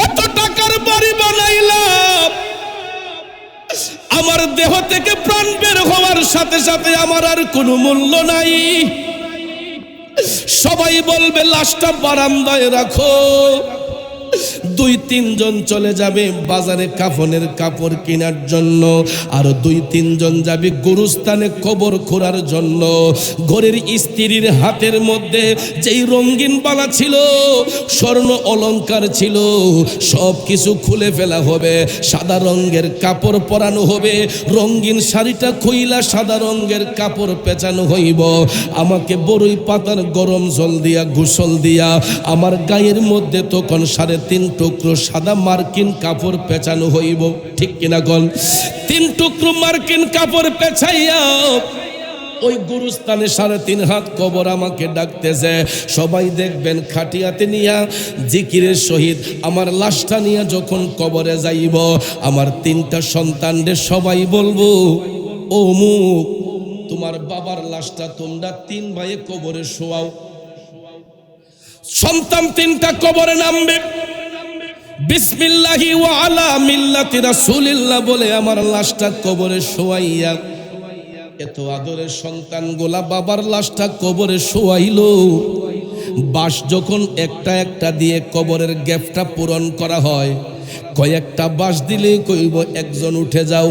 এত টাকার বাড়ি বানাইলাম, আমার দেহ থেকে প্রাণ বের হওয়ার সাথে সাথে আমার আর কোনো মূল্য নাই। সবাই বলবে লাশটা বারান্দায় রাখো। 2-3 জন চলে যাবে বাজারে কাফনের কাপড় কেনার জন্য, আর 2-3 জন যাবে গোরস্থানে কবর খোঁড়ার জন্য। ঘরের স্ত্রীর হাতের মধ্যে যেই রঙিন বালা ছিল, স্বর্ণ অলংকার ছিল, সব কিছু খুলে ফেলা হবে। সাদা রঙের কাপড় পরানো হবে, রঙিন শাড়িটা খুইলা সাদা রঙের কাপড় পেঁচানো হইব। আমাকে বড়ই পাতার গরম জল দিয়া গোসল দিয়া আমার গায়ের মধ্যে তখন 3.5 টুকরো সাদা মার্কিন কাপড় পেঁচানো হইব। ঠিক কিনা গল? 3 টুকরো মার্কিন কাপড় পেঁচাইয়া ওই গুরুস্থানে 3.5 হাত কবর আমাকে ডাকতেছে। সবাই দেখবেন খাটিয়াতে নিয়া জিকিরের সহিত আমার লাশটা নিয়ে যখন কবরে যাইব, আমার 3টা সন্তানদের সবাই বলবো, ও মুখ, তোমার বাবার লাশটা তোমরা 3 ভাইয়ে কবরে শোয়াও। সন্তান 3টা কবরে নামবে, বিসমিল্লাহি ওয়া আলা মিল্লাতি রাসূলিল্লাহ বলে আমার লাশটা কবরে শোয়াইয়া, এত আদরের সন্তানগুলা বাবার লাশটা কবরে শোয়াইলো। বাঁশ যখন একটা একটা দিয়ে কবরের গ্যাপটা পূরণ করা হয়, কয়েকটা বাঁশ দিলে কইব একজন উঠে যাও,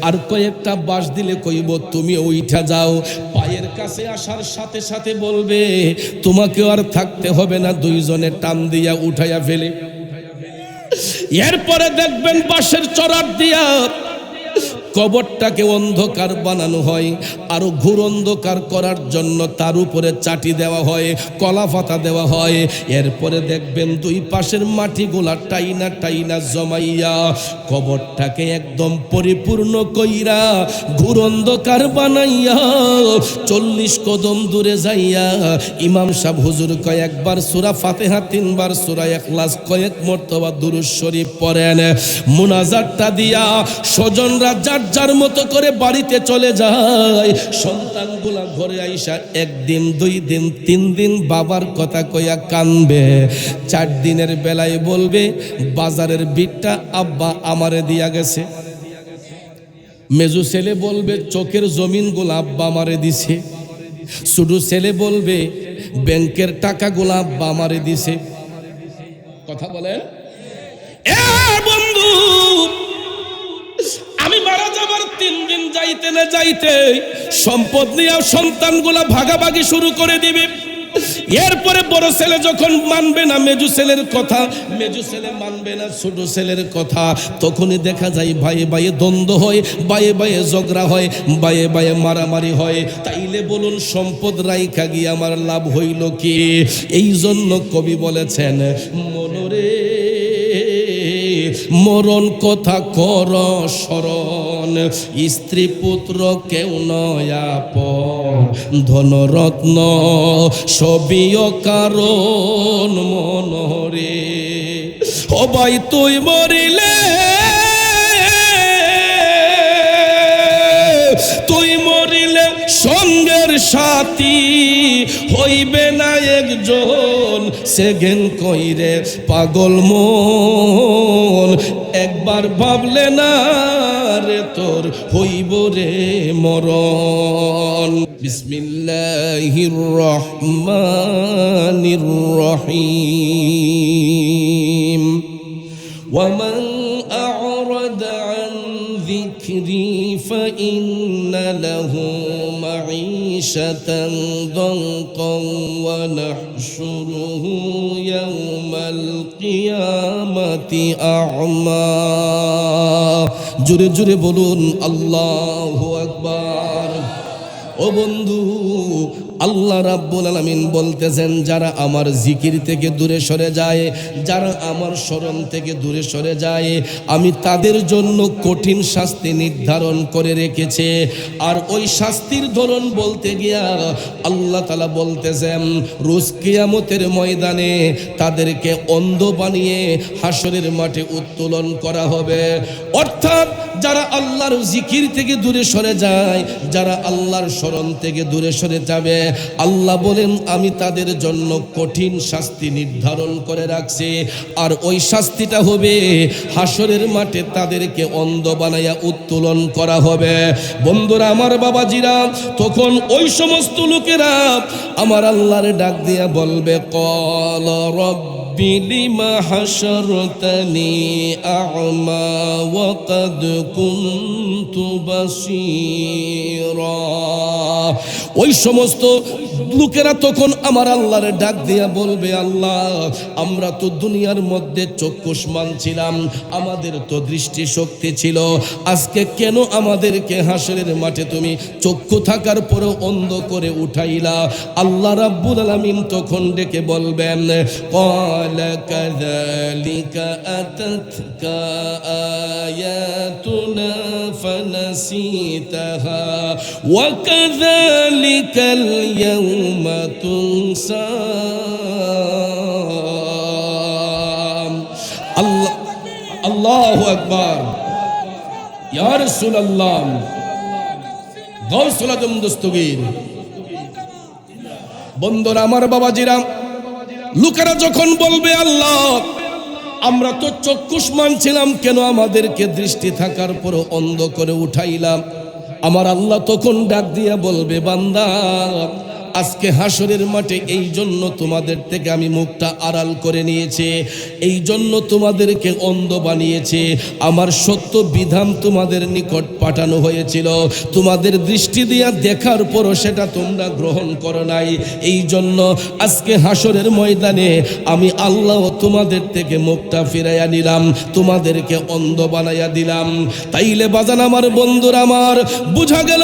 আর কয়েকটা বাঁশ দিলে কইব তুমি উঠে যাও। পায়ের কাছে আসার সাথে সাথে বলবে তোমাকে আর থাকতে হবে না, 2 জনে টান দিয়া উঠাইয়া ফেলে। এরপরে দেখবেন বাঁশের চড়ার দিয়া কবরটাকে অন্ধকার বানানো হয়, আরো ঘুর অন্ধকার করার জন্য তার উপরে চাটি দেওয়া হয়, কলা পাতা দেওয়া হয়। এরপরে দেখবেন 2 পাশের মাটিগুলা টাইনা টাইনা জমাইয়া কবরটাকে একদম পরিপূর্ণ কইরা ঘুর অন্ধকার বানাইয়া 40 কদম দূরে যাইয়া ইমাম সাহেব হুজুর কয়েকবার সূরা ফাতিহা 3 বার সূরা ইখলাস কয়েক মর্তবা দুরূদ শরীফ পড়েন। মুনাজাতটা দিয়া স্বজনরা যার মতো করে বাড়িতে চলে যায়। সন্তানগুলা ঘরে আইসা 1 দিন 2 দিন 3 দিন বাবার কথা কইয়া কানবে। 4 দিনের বেলায় বলবে বাজারের বিটটা আব্বা আমারে দিয়া গেছে। মেজু ছেলে বলবে চোখের জমিনগুলো আব্বা আমারে দিছে। ছোট ছেলে বলবে ব্যাংকের টাকাগুলো আব্বা আমারে দিছে। কথা বলেন এ বন্ধু, আমি মারা যাবার 3 দিন যাইতে না যাইতে সম্পদ নিয়ে সন্তানগুলা ভাগাভাগি শুরু করে দিবে। এরপরে বড় ছেলে যখন মানবে না মেজু ছেলের কথা, মেজু ছেলে মানবে না ছোট ছেলের কথা, তখনই দেখা যায় ভাইয়ে ভাইয়ে দ্বন্দ্ব হয়, ভাইয়ে ভাইয়ে ঝগড়া হয়, ভাইয়ে ভাইয়ে মারামারি হয়। তাইলে বলুন সম্পদ রাইখা গিয়ে আমার লাভ হইল কি? এই জন্য কবি বলেছেন মনরে মরণ কথা কর স্মরণ, স্ত্রী পুত্র কেউ নয় আপন, ধনরত্ন সবই কারণ মনরে। ও ভাই তুই মরিলে, তুই মরিলে সঙ্গের সাথী হইবে না একজন, সেগেন কইরে পাগল মন, একবার ভাবলে না রে তোর হইব রে মরণ। বিসমিল্লাহির রহমানির রহিম। ওয়ামান আ'রাদা আন যিকরি ফাইন্না লাহু মাঈশাতান দানকান ওয়া নাহশুরুহু ইয়াওমাল কিয়ামাতি আ'মা। জোরে জোরে বলুন আল্লাহু আকবার। ও বন্ধু, আল্লাহ রাব্বুল আলামিন বলতেছেন যারা আমার জিকির থেকে দূরে সরে যায়, যারা আমার স্মরণ থেকে দূরে সরে যায়, আমি তাদের জন্য কঠিন শাস্তি নির্ধারণ করে রেখেছে। আর ওই শাস্তির ধরন বলতে গিয়া আল্লাহ তাআলা বলতেছেন রোজ কিয়ামতের ময়দানে তাদেরকে অন্ধ বানিয়ে হাসরের মাঠে উত্তোলন করা হবে। অর্থাৎ যারা আল্লাহর জিকির থেকে দূরে সরে যায়, যারা আল্লাহর স্মরণ থেকে দূরে সরে যাবে, আল্লাহ বলেন আমি তাদের জন্য কঠিন শাস্তি নির্ধারণ করে রাখছি, আর ওই শাস্তিটা হবে হাসরের মাঠে তাদেরকে অন্ধ বানাইয়া উত্তোলন করা হবে। বন্ধুরা আমার, বাবাজিরা, তখন ওই সমস্ত লোকেরা আমার আল্লাহর ডাক দিয়া বলবে, ক্বাল রব্বি লিমা হাশারতানি আ'মা ওয়া ক্বাদ কুনতু বাসীরা। ওই সমস্ত লোকেরা তখন আমার আল্লাহর ডাক দিয়া বলবে, আল্লাহ, আমরা তো দুনিয়ার মধ্যে চক্ষুষ্মান ছিলাম, আমাদের তো দৃষ্টি শক্তি ছিল, আজকে কেন আমাদেরকে হাসরের মাঠে তুমি চক্ষু থাকার পরেও অন্ধ করে উঠাইলা? আল্লাহ রাব্বুল আলামিন তখন ডেকে বলবেন, ক্বালা কাযালিকা আতাতকা আয়াতুনা ফানাসিতাহা ওয়া কাযালিকাল ইয়াউমা তুনসা। আল্লাহ, আল্লাহু আকবার, ইয়া রাসূলুল্লাহ, গাউসুল আজম দস্তগীর। বন্ধুরা আমার, বাবাজিরা, লোকেরা যখন বলবে, আল্লাহ, আমরা তো চক্ষুষ্মান ছিলাম, কেন আমাদেরকে দৃষ্টি থাকার পরও অন্ধ করে উঠাইলাম? আমার আল্লাহ তখন ডাক দিয়া বলবে, বান্দা, আজকে হাসরের মাঠে এই জন্য তোমাদের থেকে আমি মুখটা আড়াল করে নিয়েছি, এই জন্য তোমাদেরকে অন্ধ বানিয়েছে। আমার সত্য বিধান তোমাদের নিকট পাঠানো হয়েছিল, তোমাদের দৃষ্টি দিয়া দেখার পরও সেটা তোমরা গ্রহণ করো নাই, এই জন্য আজকে হাসরের ময়দানে আমি আল্লাহ তোমাদের থেকে মুখটা ফিরাইয়া নিলাম, তোমাদেরকে অন্ধ বানাইয়া দিলাম। তাইলে বাজান আমার, বন্ধুরা আমার, বুঝা গেল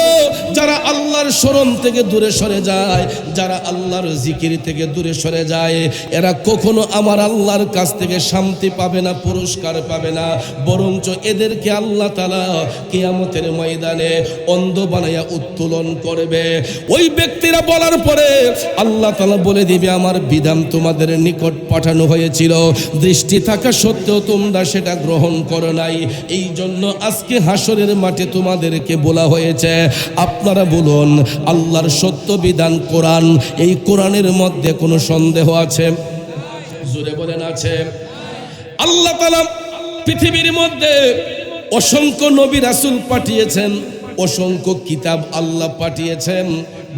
যারা আল্লাহর স্মরণ থেকে দূরে সরে যায়, যারা আল্লাহর জিকির থেকে দূরে সরে যায়, এরা কখনো আমার আল্লাহর কাছ থেকে শান্তি পাবে না, পুরস্কার পাবে না, বরঞ্চ এদেরকে আল্লাহ তাআলা কিয়ামতের ময়দানে অন্ধ বানাইয়া উত্তোলন করবে। ওই ব্যক্তিরা বলার পরে আল্লাহ তাআলা বলে দিবে, আমার বিধান তোমাদের নিকট পাঠানো হয়েছিল, দৃষ্টি থাকা সত্ত্বেও তোমরা সেটা গ্রহণ করো নাই, এই জন্য আজকে হাসরের মাঠে তোমাদেরকে বলা হয়েছে। আপনারা বলুন, আল্লাহর সত্য বিধান কোরআন, এই কোরআনের মধ্যে কোনো সন্দেহ আছে? জোরে বলেন, আছে? আল্লাহ তাআলা পৃথিবীর মধ্যে অসংখ্য নবী রাসূল পাঠিয়েছেন, অসংখ্য কিতাব আল্লাহ পাঠিয়েছেন।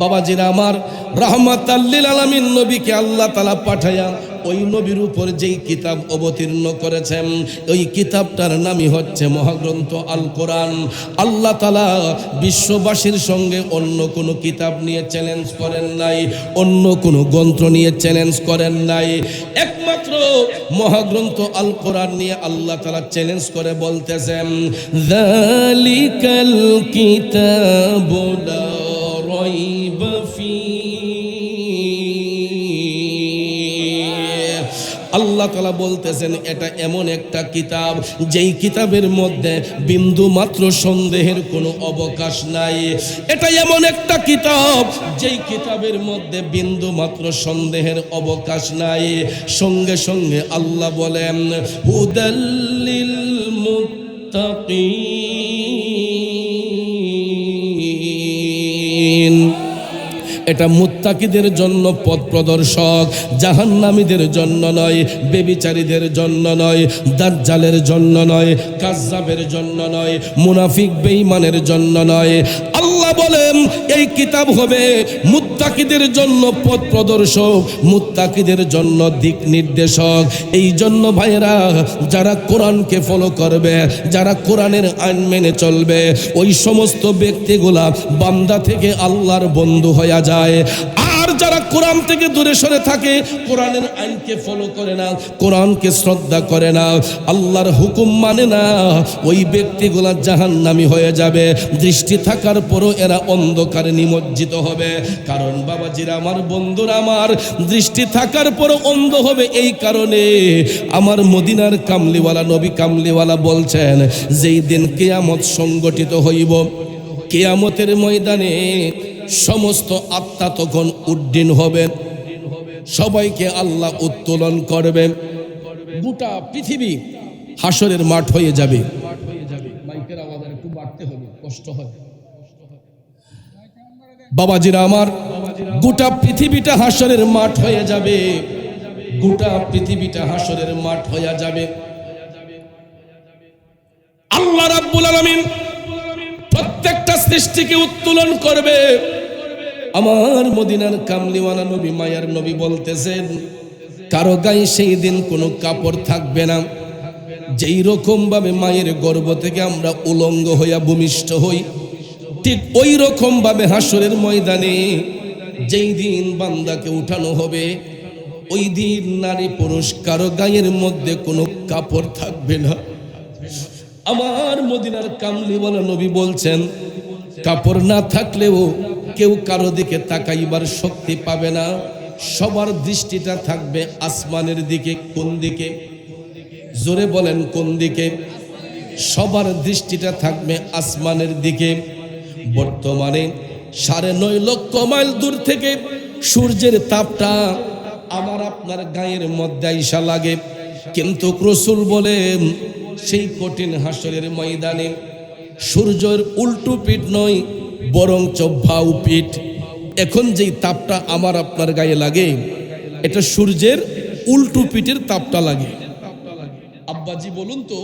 বাবাজিরা আমার, রাহমাতাল লিল আলামিন নবীকে আল্লাহ তাআলা পাঠায়া ওই নবীর উপর যেই কিতাব অবতীর্ণ করেছেন, ওই কিতাবটার নামই হচ্ছে মহাগ্রন্থ আল কোরআন। আল্লাহ তাআলা বিশ্ববাসীর সঙ্গে অন্য কোনো কিতাব নিয়ে চ্যালেঞ্জ করেন নাই, অন্য কোনো গ্রন্থ নিয়ে চ্যালেঞ্জ করেন নাই, একমাত্র মহাগ্রন্থ আল কোরআন নিয়ে আল্লাহ তাআলা চ্যালেঞ্জ করে বলতেছেন, যালিকাল কিতাবু লা রাইবা ফীহি। আল্লাহ তাআলা বলতেছেন, এটা এমন একটা কিতাব যেই কিতাবের মধ্যে বিন্দু মাত্র সন্দেহের কোনো অবকাশ নাই। এটা এমন একটা কিতাব যেই কিতাবের মধ্যে বিন্দু মাত্র সন্দেহের অবকাশ নাই। সঙ্গে সঙ্গে আল্লাহ বলেন, হুদাল্লিল মুত্তাকিন, এটা মুত্তাকিদের জন্য পথ প্রদর্শক, জাহান্নামীদের জন্য নয়, বেবিচারীদের জন্য নয়, দাজ্জালের জন্য নয়, কাজ্জাবের জন্য নয়, মুনাফিক বেঈমানের জন্য নয়। আল্লাহ বলেন, এই কিতাব হবে মুত্তাকিদের জন্য পথ প্রদর্শক, মুত্তাকিদের জন্য দিক নির্দেশক। এই জন্য ভাইরা, যারা কোরআনকে ফলো করবে, যারা কোরআনের আইন মেনে চলবে, ওই সমস্ত ব্যক্তিগুলা বান্দা থেকে আল্লাহর বন্ধু হয়ে যায়। আর যারা কোরআন থেকে দূরে সরে থাকে, কোরআনের আইনকে ফলো করে না, কোরআনকে শ্রদ্ধা করে না, আল্লাহর হুকুম মানে না, ওই ব্যক্তিগুলা জাহান্নামী হয়ে যাবে। দৃষ্টি থাকার পরও এরা অন্ধকারে নিমজ্জিত হবে। কারণ বাবাজিরা আমার, বন্ধুরা আমার, দৃষ্টি থাকার পরও অন্ধ হবে এই কারণে, আমার মদিনার কামলিওয়ালা নবী কামলিওয়ালা বলছেন, যেই দিন কিয়ামত সংগঠিত হইব, কিয়ামতের ময়দানে সমস্ত আত্মা তখন উড্ডীন হবে, সবাইকে আল্লাহ উত্তোলন করবেন, গোটা পৃথিবী হাসরের মাঠ হয়ে যাবে। মাইকের আওয়াজ একটু বাড়তে হবে, কষ্ট হয়। বাবাজিরা আমার, গোটা পৃথিবীটা হাসরের মাঠ হয়ে যাবে, গোটা পৃথিবীটা হাসরের মাঠ হয়ে যাবে। আল্লাহ রাব্বুল আলামিন প্রত্যেকটা সৃষ্টিকে উত্তোলন করবে। আমার মদিনার কামলিওয়ালা নবী, মায়ার নবী বলতেছেন, কারো গায়ে সেই দিন কোনো কাপড় থাকবে না। যেই রকম ভাবে মায়ের গর্ভ থেকে আমরা উলঙ্গ হইয়া ভূমিষ্ঠ হই, ঠিক ওই রকম ভাবে হাসরের ময়দানে যেই দিন বান্দাকে উঠানো হবে, ওই দিন নারী পুরুষ কারো গায়ের মধ্যে কোনো কাপড় থাকবে না। আমার মদিনার কামলিওয়ালা নবী বলছেন, কাপড় না থাকলেও কেউ কারো দিকে তাকাইবার শক্তি পাবে না। সবার দৃষ্টিটা থাকবে আসমানের দিকে। কোন দিকে? জোরে বলেন, কোন দিকে? সবার দৃষ্টিটা থাকবে আসমানের দিকে। বর্তমানে 9.5 লক্ষ মাইল দূর থেকে সূর্যের তাপটা আমার আপনার গায়ের মধ্যে আইসা লাগে, কিন্তু রাসূল বলেন সেই কঠিন হাসরের ময়দানে সূর্যের উল্টো পিঠ নয়, বরঞ্চ বাউ পিঠ। এখন যেই তাপটা আমার আপনার গায়ে লাগে, এটা সূর্যের উল্টো পিঠের তাপটা লাগে। আব্বাজি বলুন তো,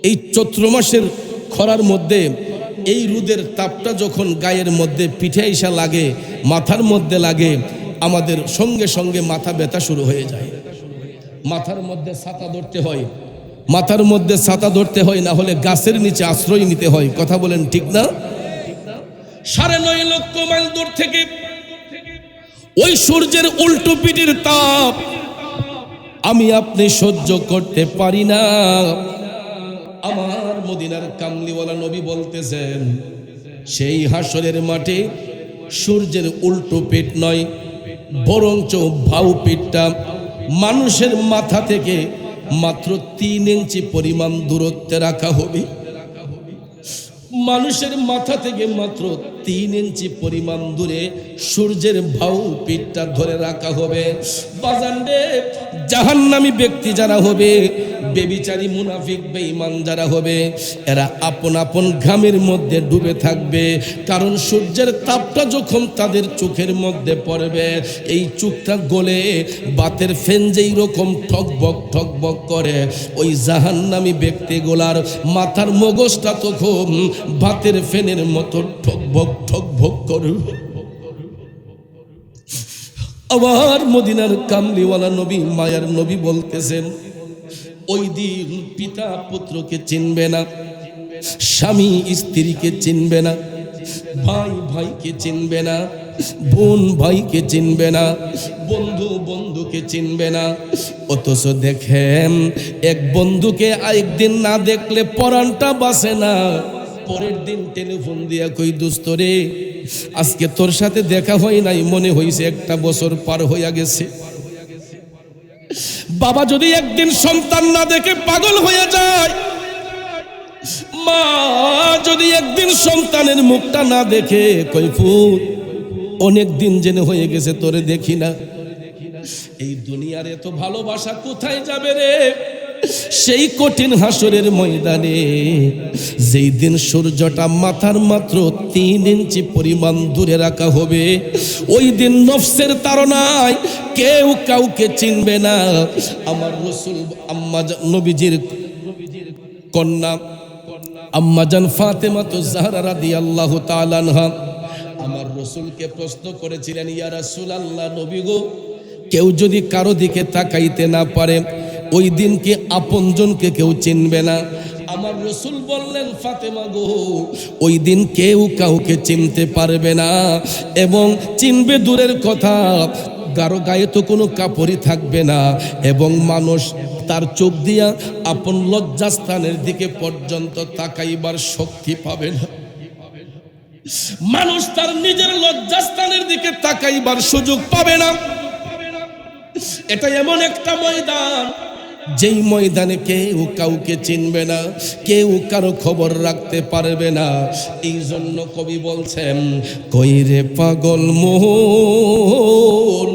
এই চৈত্র মাসের খরার মধ্যে এই রোদের তাপটা যখন গায়ের মধ্যে পিঠে এসে লাগে, মাথার মধ্যে লাগে, আমাদের সঙ্গে সঙ্গে মাথা ব্যথা শুরু হয়ে যায়। মাথার মধ্যে ছাতা ধরতে হয়, মাথার মধ্যে ছাতা ধরতে হয়, না হলে গাছের নিচে আশ্রয় নিতে হয়। কথা বলেন ঠিক না? 9.5 লক্ষ মাইল দূর থেকে ওই সূর্যের উল্টো পিঠের তাপ আমি আপনি সহ্য করতে পারি না। আমার মদিনার কামলিওয়ালা নবী বলতেছেন, সেই হাসরের মাঠে সূর্যের উল্টো পিঠ নয়, বরঞ্চ বাউ পিঠটা মানুষের মাথা থেকে মাত্র 3 ইঞ্চি পরিমাণ দূরত্বে রাখা হবে। মানুষের মাথা থেকে মাত্র 3 ইঞ্চি পরিমাণ দূরে সূর্যের বাউ পিঠটা ধরে রাখা হবে। বাজানরে, জাহান্নামী ব্যক্তি যারা হবে, বেবিচারী মুনাফিক বেঈমান যারা হবে, এরা আপন আপন ঘামের মধ্যে ডুবে থাকবে। কারণ সূর্যের তাপটা যখন তাদের চোখের মধ্যে পড়বে, এই চোখটা গলে বাতের ফেন যেই রকম ঠকবক ঠকবক করে, ওই জাহান্নামী ব্যক্তিগুলার মাথার মগজটা তখন বাতের ফেনের মতো ঠকবক ঠকবক করে। আবার মদিনার কামলিওয়ালা নবী, মায়ার নবী বলতেছেন, ওই দিন পিতা পুত্রকে চিনবে না, স্বামী স্ত্রীকে চিনবে না, ভাই ভাইকে চিনবে না, বোন ভাইকে চিনবে না, বন্ধু বন্ধুকে চিনবে না। অথচ দেখেন, এক বন্ধুকে আরেকদিন না দেখলে পরাণটা বাসে না। পরের দিন টেলিফোন দিয়া কই, দোস্ত রে, আজকে তোর সাথে দেখা হয় নাই, মনে হইছে 1টা বছর পার হইয়া গেছে। বাবা যদি একদিন সন্তান না দেখে পাগল হয়ে যায়, মা যদি একদিন সন্তানের মুখটা না দেখে কই, ফুট অনেক দিন জেনে হয়ে গেছে তোরে দেখি না। এই দুনিয়ার এত ভালোবাসা কোথায় যাবে রে? সেই কঠিন হাসরের ময়দানে যেই দিন সূর্যটা মাথার মাত্র 3 ইঞ্চি পরিমাণ দূরে রাখা হবে, ওই দিন নফসের তাড়নায় কেউ কাউকে চিনবে না। আমার রাসূল নবীজির কন্যা আম্মাজান ফাতেমা জাহরা রাদিয়াল্লাহু তাআলা আনহা আমার রাসূলকে প্রশ্ন করেছিলেন, ইয়া রাসূলুল্লাহ, নবী গো, কেউ যদি কারো দিকে তাকাইতে না পারে, ওই দিন কি আপনজনকে কেউ চিনবে না? আমার রাসূল বললেন, ফাতেমা গো, ওই দিন কেউ কাউকে চিনতে পারবে না, এবং চিনবে দূরের কথা, কারো গায়ে তো কোনো কাপড়ই থাকবে না, এবং মানুষ তার চোখ দিয়া আপন লজ্জাস্থানের দিকে পর্যন্ত তাকাইবার শক্তি পাবে না। মানুষ তার নিজের লজ্জাস্থানের দিকে তাকাইবার সুযোগ পাবে না। এটা এমন একটা ময়দান, যেই ময়দানে কেউ কাউকে চিনবে না, কেউ কারো খবর রাখতে পারবে না। এই জন্য কবি বলছেন, কই রে পাগল মন,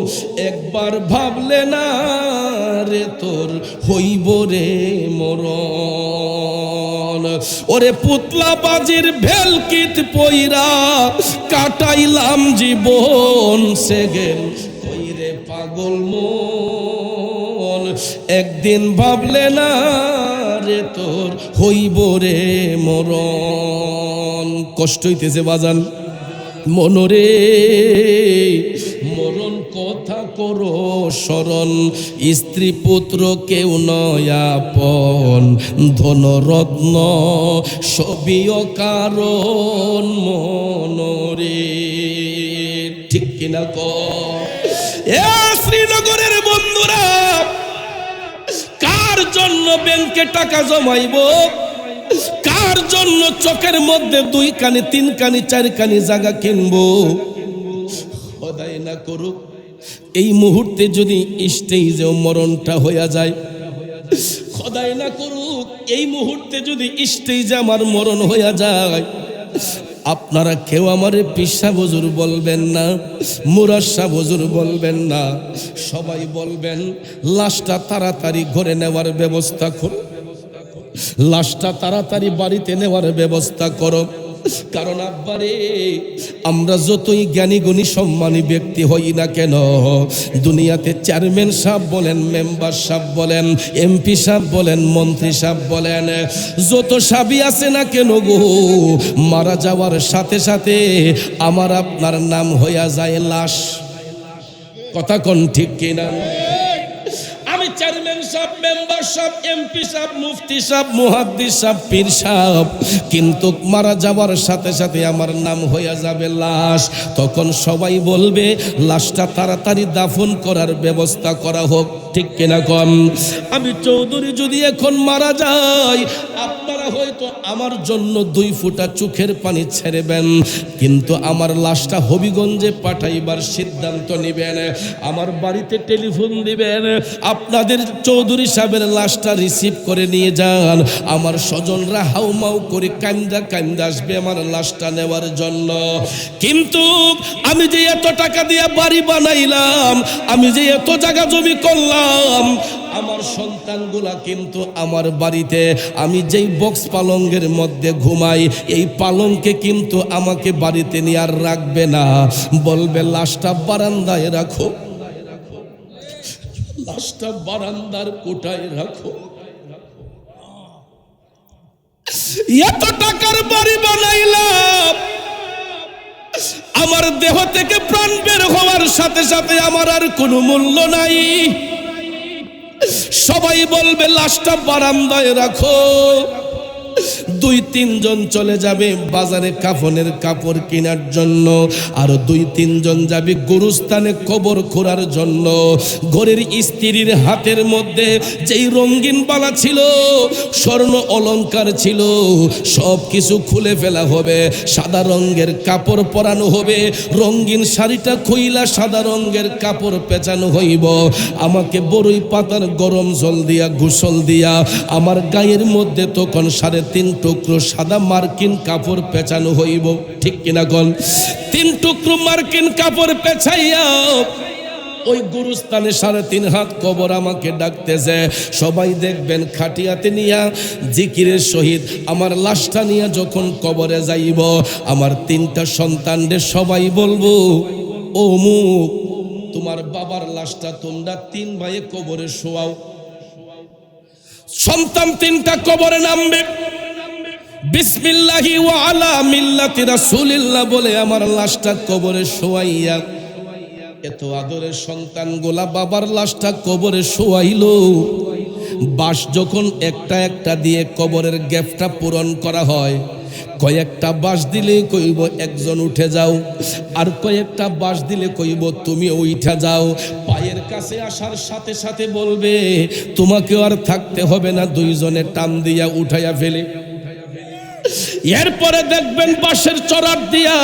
একবার ভাবলে না রে তোর হইব রে মরণ। ওরে পুতলা বাজির ভেলকিত পইরা কাটাইলাম জীবন সেগেল কইরে পাগল মন একদিন ভাবলে না রে তোর হইব রে মরণ কষ্ট হইতেছে বাজান মনরে মরণ কথা করো স্মরণ স্ত্রী পুত্র কেউ নয় আপন ধন রত্ন সবিও কারণ মনরে ঠিক কিনা এ শ্রীনগরের বন্ধুরা কার জন্য ব্যাংকে টাকা জমাইব কার জন্য চোখের মধ্যে 2 কানি 3 কানি 4 কানি জায়গা কিনবো খোদাই না করুক এই মুহূর্তে যদি স্টেজে মরণটা হইয়া যায় খোদাই না করুক এই মুহূর্তে যদি স্টেজে আমার মরণ হইয়া যায় আপনারা কেউ আমারে পিসা হুজুর বলবেন না মুরাশা হুজুর বলবেন না সবাই বলবেন লাশটা তাড়াতাড়ি ঘরে নেওয়ার ব্যবস্থা করো লাশটা তাড়াতাড়ি বাড়িতে নেওয়ার ব্যবস্থা করো কারণ আব্বারে আমরা যতই জ্ঞানী গুণী সম্মানী ব্যক্তি হই না কেন দুনিয়াতে চেয়ারম্যান সাহেব বলেন মেম্বার সাহেব বলেন এমপি সাহেব বলেন মন্ত্রী সাহেব বলেন যত সাবি আছে না কেন গো মারা যাওয়ার সাথে সাথে আমার আপনার নাম হইয়া যায় লাশ কথা কোন ঠিক কিনা আমি চেয়ারম্যান সাহেব মেম্বার সাহেব এমপি সাহেব মুফতি সাহেব মুহাদ্দিস সাহেব পীর সাহেব কিন্তু মারা যাওয়ার সাথে সাথে আমার নাম হইয়া যাবে লাশ তখন সবাই বলবে লাশটা তাড়াতাড়ি দাফন করার ব্যবস্থা করা হোক ঠিক কিনা কম আমি চৌধুরী যদি এখন মারা যাই আপনারা হয়তো আমার জন্য 2 ফোঁটা চোখের পানি ছেড়েবেন কিন্তু আমার লাশটা হবিগঞ্জে পাঠাইবার সিদ্ধান্ত নেবেন আমার বাড়িতে টেলিফোন দিবেন আপনাদের চৌধুরী সাহেবের লাশটা রিসিভ করে নিয়ে যান আমার স্বজনরা হাউমাউ করে কান্দা কান্দা আসবে আমার লাশটা নেওয়ার জন্য কিন্তু আমি যে এত টাকা দিয়ে বাড়ি বানাইলাম আমি যে এত জায়গা জমি করলাম আমার সন্তানগুলা কিন্তু আমার বাড়িতে আমি যেই বক্স পালঙ্কের মধ্যে ঘুমাই এই পালঙ্কে কিন্তু আমাকে বাড়িতে নিয়ে আর রাখবে না বলবে লাশটা বারান্দায় রাখো লাশটা বারান্দার কোঠায় রাখো এত টাকার বাড়ি বানাইলাম আমার দেহ থেকে প্রাণ বের হওয়ার সাথে সাথে আমার আর কোনো মূল্য নাই সবাই বলবে লাশটা বারান্দায় রাখো 2-3 জন চলে যাবে বাজারে কাফনের কাপড় কেনার জন্য আর 2-3 জন যাবে গুরুস্থানে কবর খোঁড়ার জন্য ঘরের স্ত্রীর হাতের মধ্যে যেই রঙিন বালা ছিল স্বর্ণ অলংকার ছিল সব কিছু খুলে ফেলা হবে সাদা রঙের কাপড় পরানো হবে রঙিন শাড়িটা খুইলা সাদা রঙের কাপড় পেঁচানো হইব আমাকে বড়ই পাতার গরম জল দিয়া গোসল দিয়া আমার গায়ের মধ্যে তখন 3.5 টুকরো সাদা মার্কিন কাপড় পেঁচানো হইব ঠিক কিনা গল 3 টুকরো মার্কিন কাপড় পেঁচাইয়া ওই গুরুস্থানে 3.5 হাত কবর আমাকে ডাকতেছে সবাই দেখবেন খাটিয়াতে নিয়া জিকিরের সহিত আমার লাশটা নিয়ে যখন কবরে যাইব আমার 3টা সন্তানদের সবাই বলবো ও মুখ তোমার বাবার লাশটা তোমরা 3 ভাইয়ে কবরে শোয়াও সন্তান 3টা কবরে নামবে বিসমিল্লাহি ওয়া আলা মিল্লাতি রাসূলিল্লাহ বলে আমার লাশটা কবরে শোয়াইয়া এত আদরের সন্তানগুলা বাবার লাশটা কবরে শোয়াইলো বাঁশ যখন একটা একটা দিয়ে কবরের গ্যাপটা পূরণ করা হয় কয়েকটা বাঁশ দিলে কইব একজন উঠে যাও আর কয়েকটা বাঁশ দিলে কইব তুমি উঠে যাও পায়ের কাছে আসার সাথে সাথে বলবে তোমাকে আর থাকতে হবে না 2 জনে টান দিয়া উঠাইয়া ফেলে এরপরে দেখবেন বাঁশের চড়ার দিয়া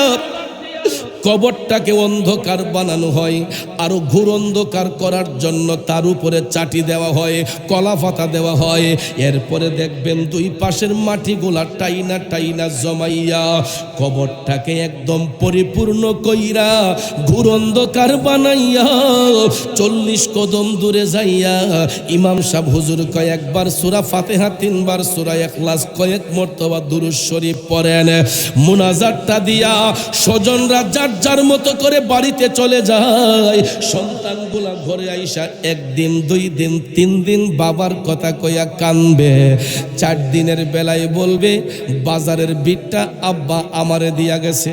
কবরটাকে অন্ধকার বানানো হয়, আরো ঘোর অন্ধকার করার জন্য তার উপরে চাটি দেওয়া হয়, কলা পাতা দেওয়া হয়। এরপরে দেখবেন দুই পাশের মাটিগুলা টাইনা টাইনা জমাইয়া কবরটাকে একদম পরিপূর্ণ কইরা ঘোর অন্ধকার বানাইয়া 40 কদম দূরে যাইয়া ইমাম সাহেব হুজুর কয়েকবার সূরা ফাতিহা, 3 বার সূরা ইখলাস, কয়েক মর্তবা দুরূদ শরীফ পড়েন। মুনাজাতটা দিয়া স্বজনরা যার যার মতো করে বাড়িতে চলে যায়। সন্তানগুলা ঘরে আইসা 1 দিন 2 দিন 3 দিন বাবার কথা কইয়া কানবে। 4 দিনের বেলায় বলবে বাজারের বিটটা আব্বা আমারে দিয়া গেছে।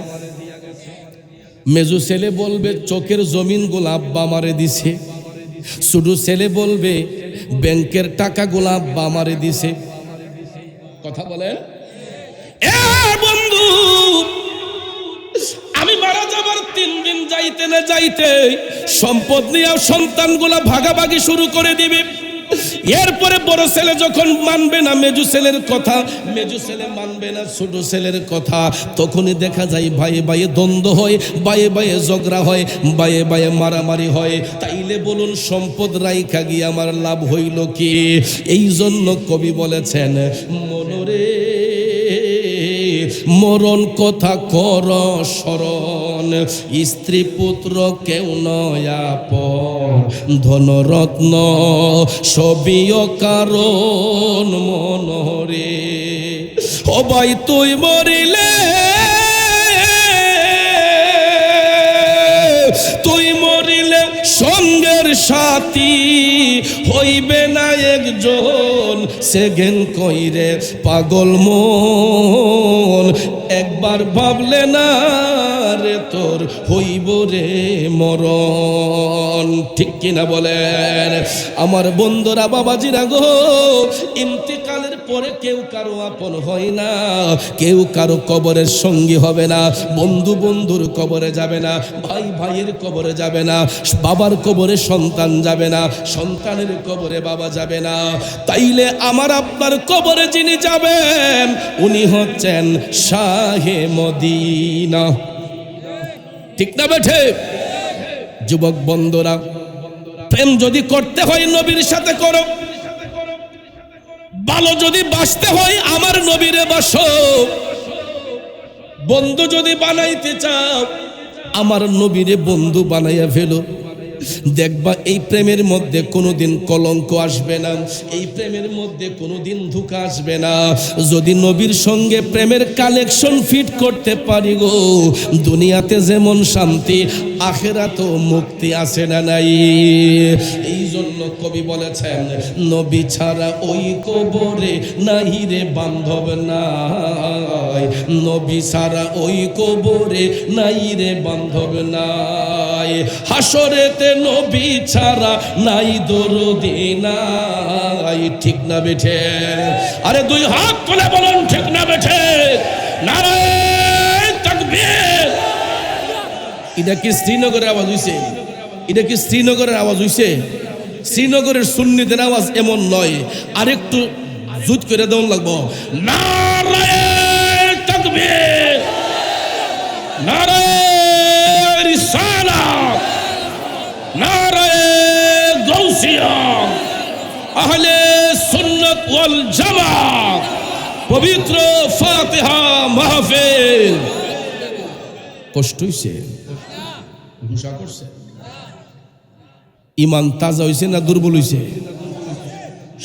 মেজু ছেলে বলবে চোখের জমিনগুলো আব্বা আমারে দিছে। ছোট ছেলে বলবে ব্যাংকের টাকাগুলো আব্বা আমারে দিছে। কথা বলেন এ বন্ধু, আমি মারা যাবার 3 দিন যাইতে না যাইতে সম্পদ নিয়ে সন্তানগুলা ভাগাভাগি শুরু করে দিবে। এরপরে বড় ছেলে যখন মানবে না মেজু ছেলের কথা, মেজু ছেলে মানবে না ছোট ছেলের কথা, তখনই দেখা যায় ভাইয়ে ভাইয়ে দ্বন্দ্ব হয়, ভাইয়ে ভাইয়ে ঝগড়া হয়, ভাইয়ে ভাইয়ে মারামারি হয়। তাইলে বলুন সম্পদ রাইখা গিয়ে আমার লাভ হইল কি? এই জন্য কবি বলেছেন মনরে মরণ কথা কর স্মরণ, স্ত্রী পুত্র কেউ নয় আপন, ধনরত্ন সবই কারণ মনরে। ও ভাই তুই মরিলে, তুই মরিলে সঙ্গের সাথী হইবে না একজন, সেগেন কইরে পাগল মন, একবার ভাবলে না রে তোর হইব রে মরণ। ঠিক কিনা বলেন আমার বন্ধুরা, বাবাজিরা গো, ইন্তেকালের পরে কেউ কারো আপন হয় না, কেউ কারো কবরের সঙ্গী হবে না, বন্ধু বন্ধুর কবরে যাবে না, ভাই ভাইয়ের কবরে যাবে না, বাবার কবরে সন্তান যাবে না, সন্তানের কবরে বাবা যাবে না। তাইলে আমার আপনার কবরে যিনি যাবেন উনি হচ্ছেন শাহে মদিনা। ঠিক না বেঠে? যুবক বন্ধুরা, প্রেম যদি করতে হয় নবীর সাথে করো, ভালো যদি বাসতে হয় আমার নবীরে বাসো, বন্ধু যদি বানাইতে চাও আমার নবীরে বন্ধু বানাইয়া ফেলো। দেখবা এই প্রেমের মধ্যে কোনোদিন কলঙ্ক আসবে না, এই প্রেমের মধ্যে কোনোদিন ধোঁকা আসবে না। যদি নবীর সঙ্গে প্রেমের কালেকশন ফিট করতে পারি গো, দুনিয়াতে যেমন শান্তি আখিরাতেও মুক্তি আছে না নাই? এই জন্য কবি বলেছেন নবী ছাড়া ওই কবরে নাই রে বান্ধব নাই, নবী ছাড়া ওই কবরে নাই রে বান্ধব নাই, হাসরেতে নবী ছাড়া নাই দরদি নাই। ঠিক না বেঠে? আরে 2 হাত তুলে বলুন ঠিক না বেঠে? নারে তাকবীর! এটা কি শ্রীনগরের আওয়াজ হইছে? এটা কি শ্রীনগরের আওয়াজ হইছে? শ্রীনগরের সুন্নিদের আওয়াজ এমন নয়, আরেকটু জুত করে দেওয়া লাগবো। নারে তাকবীর! নারে রিসালাত! নারে গাউসিয়া! আহলে সুন্নাত ওয়াল জামাত! পবিত্র ফাতিহা মাহফিল! কষ্ট হইছে? গুসা করছে? ইমান তাজা হইছে না দুর্বল হইছে?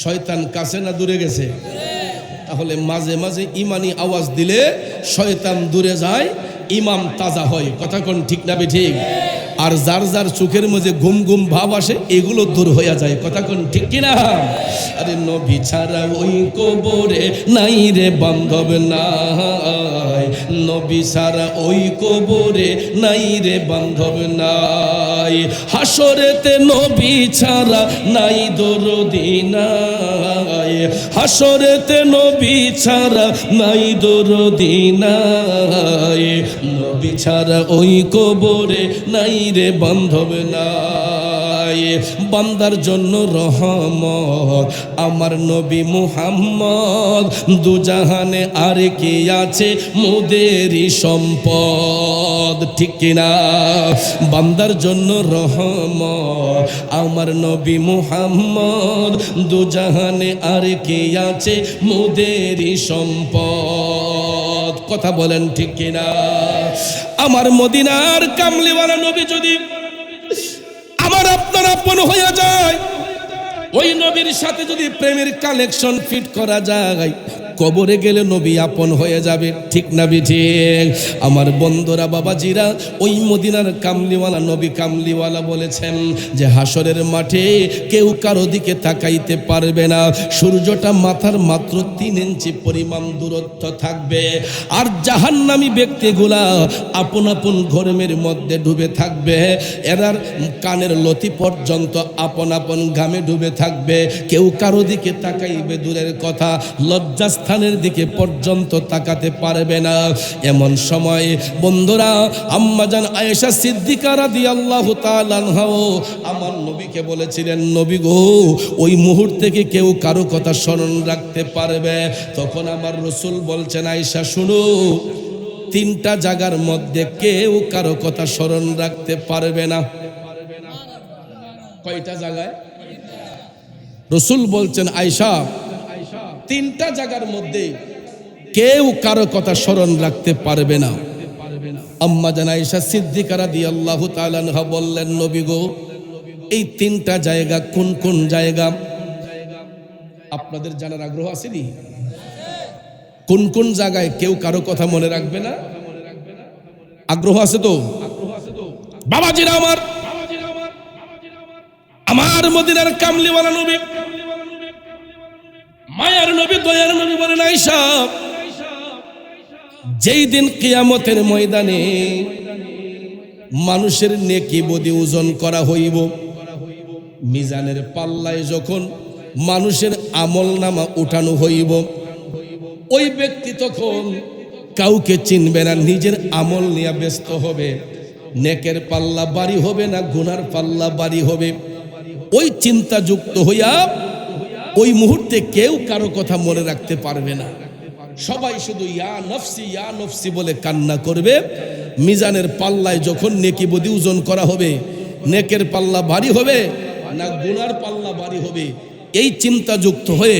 শয়তান কাছে না দূরে গেছে? তাহলে মাঝে মাঝে ইমানি আওয়াজ দিলে শয়তান দূরে যায়, ইমাম তাজা হয়। কথা কোন ঠিক না ঠিক? আর যার যার চোখের মধ্যে ঘুম ঘুম ভাব আসে এগুলো দূর হয়ে যায়। কথা কোন ঠিক কিনা? আরে নবী ছাড়া ওই কবরে নাই রে বান্ধব নাই, নবী ছাড়া ওই কবরে নাই রে বান্ধব নাই, হাসরেতে নবী ছাড়া নাই দরদি নাই, হাসরেতে নবী ছাড়া নাই দরদি নাই, নবী ছাড়া ওই কবরে নাই রে বান্ধব নাই। বান্দার জন্য রহমত। আমার নবী মুহাম্মদ দুজাহানে আর কে আছে মোদেরই সম্পদ, ঠিক কিনা? বান্দার জন্য রহমত, আমার নবী মুহাম্মদ দুজাহানে আর কে আছে মোদেরই সম্পদ। কথা বলেন ঠিক কিনা? আমার মদিনার কামলিওয়ালা নবী যদি আমার আপনার আপন হয়ে যায়, ওই নবীর সাথে যদি প্রেমের কালেকশন ফিট করা যায়, কবরে গেলে নবী আপন হয়ে যাবে, ঠিক না ঠিক? আমার বন্ধুরা, বাবাজিরা, ওই মদিনার কামলিওয়ালা নবী কামলিওয়ালা বলেছেন যে হাসরের মাঠে কেউ কারো দিকে তাকাইতে পারবে না, সূর্যটা মাথার মাত্র 3 ইঞ্চি পরিমাণ দূরত্ব থাকবে। আর জাহান্নামী ব্যক্তিগুলা আপন আপন ঘরের মধ্যে ডুবে থাকবে, এরার কানের লতি পর্যন্ত আপন আপন ঘামে ডুবে থাকবে, কেউ কারো দিকে তাকাইবে দূরের কথা, লজ্জাস্থানের দিকে পর্যন্ত তাকাতে পারবে না। এমন সময় বন্ধুরা, আম্মাজান আয়েশা সিদ্দিকা রাদিয়াল্লাহু তাআলা আনহা আমার নবীকে বলেছিলেন, নবী গো, ওই মুহূর্তে কি কেউ কারো কথা স্মরণ রাখতে পারবে? তখন আমার রাসূল বলছেন, আয়েশা শুনো, 3টা জায়গার মধ্যে কেউ কারো কথা স্মরণ রাখতে পারবে না। কয়টা জায়গায়? রাসূল বলছেন, আয়েশা, 3টা জায়গার মধ্যে কেউ কারো কথা স্মরণ রাখতে পারবে না। আম্মা জান আয়েশা সিদ্দিকা রাদিয়াল্লাহু তাআলা আনহা বললেন, নবী গো, এই 3টা জায়গা কোন কোন জায়গা? আপনাদের জানার আগ্রহ আছে নি? কোন কোন জায়গায় কেউ কারো কথা মনে রাখবে না? আগ্রহ আছে তো? বাবাজিরা আমার, আমার মদিনার কামলিওয়ালা নবী, মায়ার নবী, দয়ার নবী বলেন, আয়েশা, যেই দিন কিয়ামতের ময়দানে মানুষের নেকি বদি ওজন করা হইব, মিজানের পাল্লায় যখন মানুষের আমলনামা উঠানো হইব, ওই ব্যক্তি তখন কাউকে চিনবে না, নিজের আমল নিয়ে ব্যস্ত হবে। নেকের পাল্লা বাড়ি হবে না গুনার পাল্লা বাড়ি হবে, ওই চিন্তা যুক্ত হইয়া ওই মুহূর্তে কেউ কারো কথা মনে রাখতে পারবে না। সবাই শুধু ইয়া নফসি বলে কান্না করবে। মিজানের পাল্লায় যখন নেকি বদি ওজন করা হবে, নেকের পাল্লা ভারী হবে না গুনার পাল্লা ভারী হবে, এই চিন্তা যুক্ত হয়ে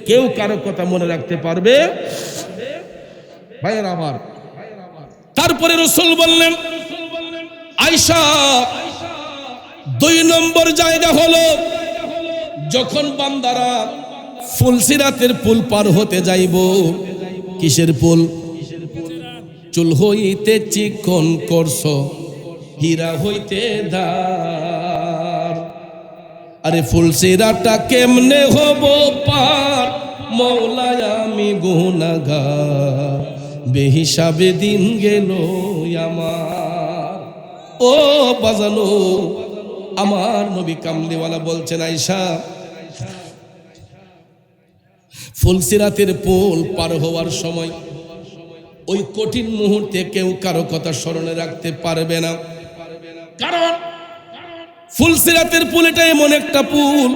কেউ কারো কথা মনে রাখতে পারবে? ভাইয়েরা আমার, তারপরে রাসূল বললেন, আয়েশা, 2 নম্বর জায়গা হলো যখন বান্দারা ফুলসিরাতের পুল পার হতে যাইব। কিসের পুল? চুল হইতে চিকন করছো, হীরা হইতে ধার। আরে ফুলসিরাতটা কেমনে হব পার, মওলা আমি গুনাহগার, বেহিসাবে দিন গেল আমার। ও বাজানো, আমার নবী কামলিওয়ালা বলছেন, আয়েশা, ফুলসিরাতের পুল পার হওয়ার সময় ওই কঠিন মুহূর্তে কেউ কারো কথা স্মরণে রাখতে পারবে না, কারণ ফুলসিরাতের পুল এটা এমন একটা পুল,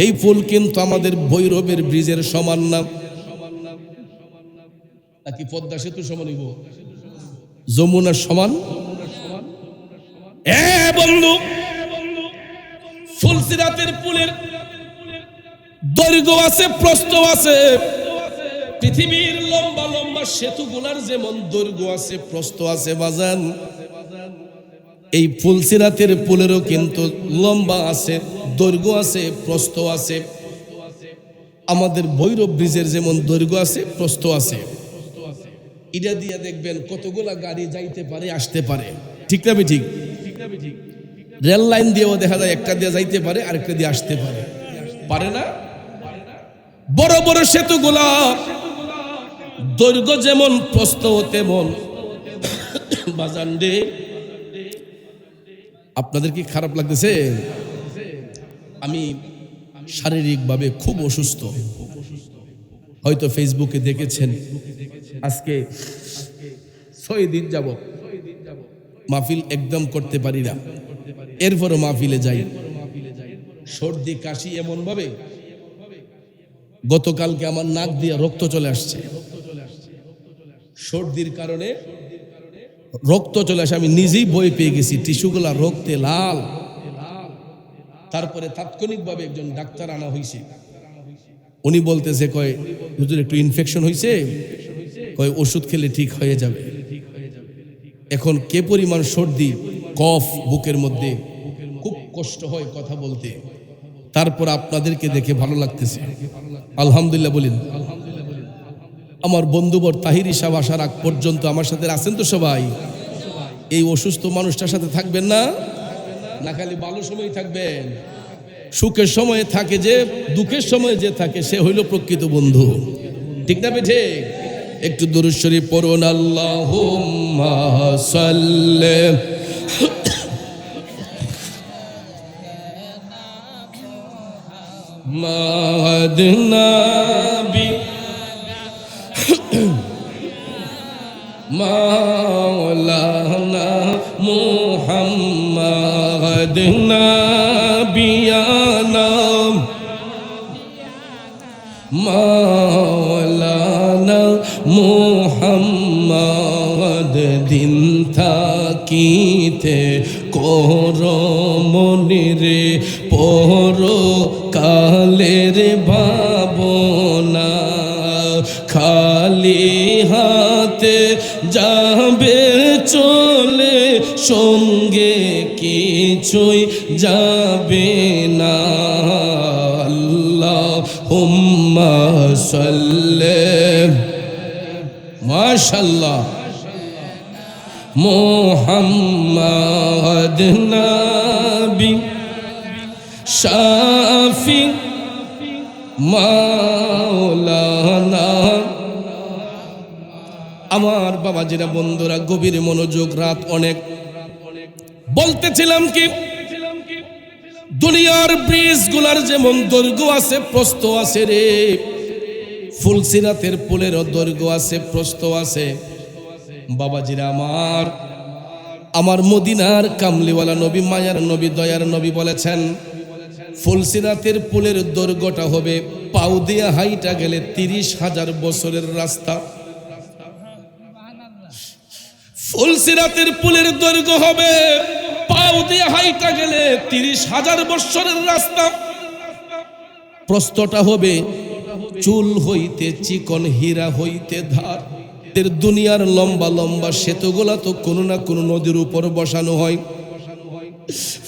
এই পুল কিন্তু আমাদের ভৈরবের ব্রিজের সমান না। নাকি পদ্মা সেতু সমান হইব? যমুনার সমান? বন্ধু, ফুলসিরাতের পুলের দৈর্ঘ্য আছে, প্রস্থ আছে। পৃথিবীর লম্বা লম্বা সেতুগুলার যেমন দৈর্ঘ্য আছে, প্রস্থ আছে, বাজান, এই ফুলসিরাতের পুলেরও কিন্তু লম্বা আছে, দৈর্ঘ্য আছে, প্রস্থ আছে। আমাদের ভৈরব ব্রিজের যেমন দৈর্ঘ্য আছে, প্রস্থ আছে। এটা দিয়ে দেখবেন কতগুলা গাড়ি যাইতে পারে, আসতে পারে, ঠিক না? ঠিক। রেল লাইন দিয়েও দেখা যায় একটা দিয়ে যাইতে পারে, আরেকটা দিয়ে আসতে পারে, পারে না? বড় বড় সেতুগুলা দৈর্ঘ্য যেমন, প্রস্থ তেমন। বাজান রে, আপনাদের কি খারাপ লাগতেছে? আমি শারীরিকভাবে খুব অসুস্থ, হয়তো ফেসবুকে দেখেছেন। আজকে 6 দিন যাব মাহফিল একদম করতে পারি না। এরপরও মাহফিলে যাই। সর্দি কাশি এমন ভাবে, গতকালকে আমার নাক দিয়ে রক্ত চলে আসছে, সর্দির কারণে রক্ত চলে আসে, আমি নিজেই ভয় পেয়ে গেছি, টিস্যুগুলা রক্তে লাল। তারপরে তাৎক্ষণিকভাবে একজন ডাক্তার আনা হয়েছে, উনি বলতেছে কয় হুজুর একটু ইনফেকশন হয়েছে, কয় ওষুধ খেলে ঠিক হয়ে যাবে। এখন কে পরিমাণ সর্দি, কফ বুকের মধ্যে, খুব কষ্ট হয় কথা বলতে। তারপর আপনাদেরকে দেখে ভালো লাগতেছে, আলহামদুলিল্লাহ বলেন। আমার বন্ধুবর তাহিরি সাহেব আসার আগ পর্যন্ত আমার সাথে আছেন তো সবাই? এই অসুস্থ মানুষটার সাথে থাকবেন না, না খালি ভালো সময় থাকবেন? সুখের সময়ে থাকে যে, দুঃখের সময় যে থাকে সে হইল প্রকৃত বন্ধু, ঠিক না বেঠে? একটু দুরূদ শরীফ পড়ুন, আল্লাহুম্মা সাল্লি মা'আদনাবি মাওলানা মুহাম্মদ নাবিয়ানা মাওলানা মুহাম্মদ দিন থাকিতে কর মনিরে পর কালের ভাবনা, খালি হাতে যাবে চলে, সঙ্গে কিছুই যাবে না। আল্লাহুম্মা সাল্লি মাশাআল্লাহ মুহাম্মদ নবী শাফি মাওলানা। আমার বাবাজিরা, বন্ধুরা, গভীর মনোযোগ, রাত অনেক। বলতেছিলাম কি, দুনিয়ার ব্রিজ গুলার যেমন দৈর্ঘ্য আছে প্রস্থ আছে রে, ফুলসিরাতের পুলের দৈর্ঘ্য আছে প্রস্থ আছে। বাবাজিরা আমার মদিনার কামলিওয়ালা নবী, মায়ার নবী, দয়ার নবী বলেছেন ফুলসিরাতের পুলের দৈর্ঘ্যটা হবে পাও দিয়ে হাইটা গেলে 30,000 বছরের রাস্তা। ফুলসিরাতের পুলের দৈর্ঘ্য হবে পাও দিয়ে হাইটা গেলে 30,000 বছরের রাস্তা। প্রস্থটা হবে চুল হইতে চিকন, হীরা হইতে ধার। দুনিয়ার লম্বা লম্বা সেতুগুলা তো কোনো না কোনো নদীর উপর বসানো হয়,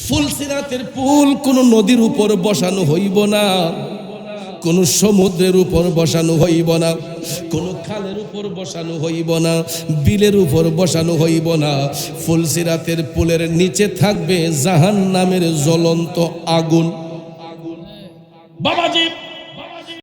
ফুলসিরাতের পুল কোনো নদীর উপর বসানো হইব না, কোন সমুদ্রের উপর বসানো হইব না, কোন খালের উপর বসানো হইব না, বিলের উপর বসানো হইব না। ফুলসিরাতের পুলের নিচে থাকবে জাহান্নামের জ্বলন্ত আগুন।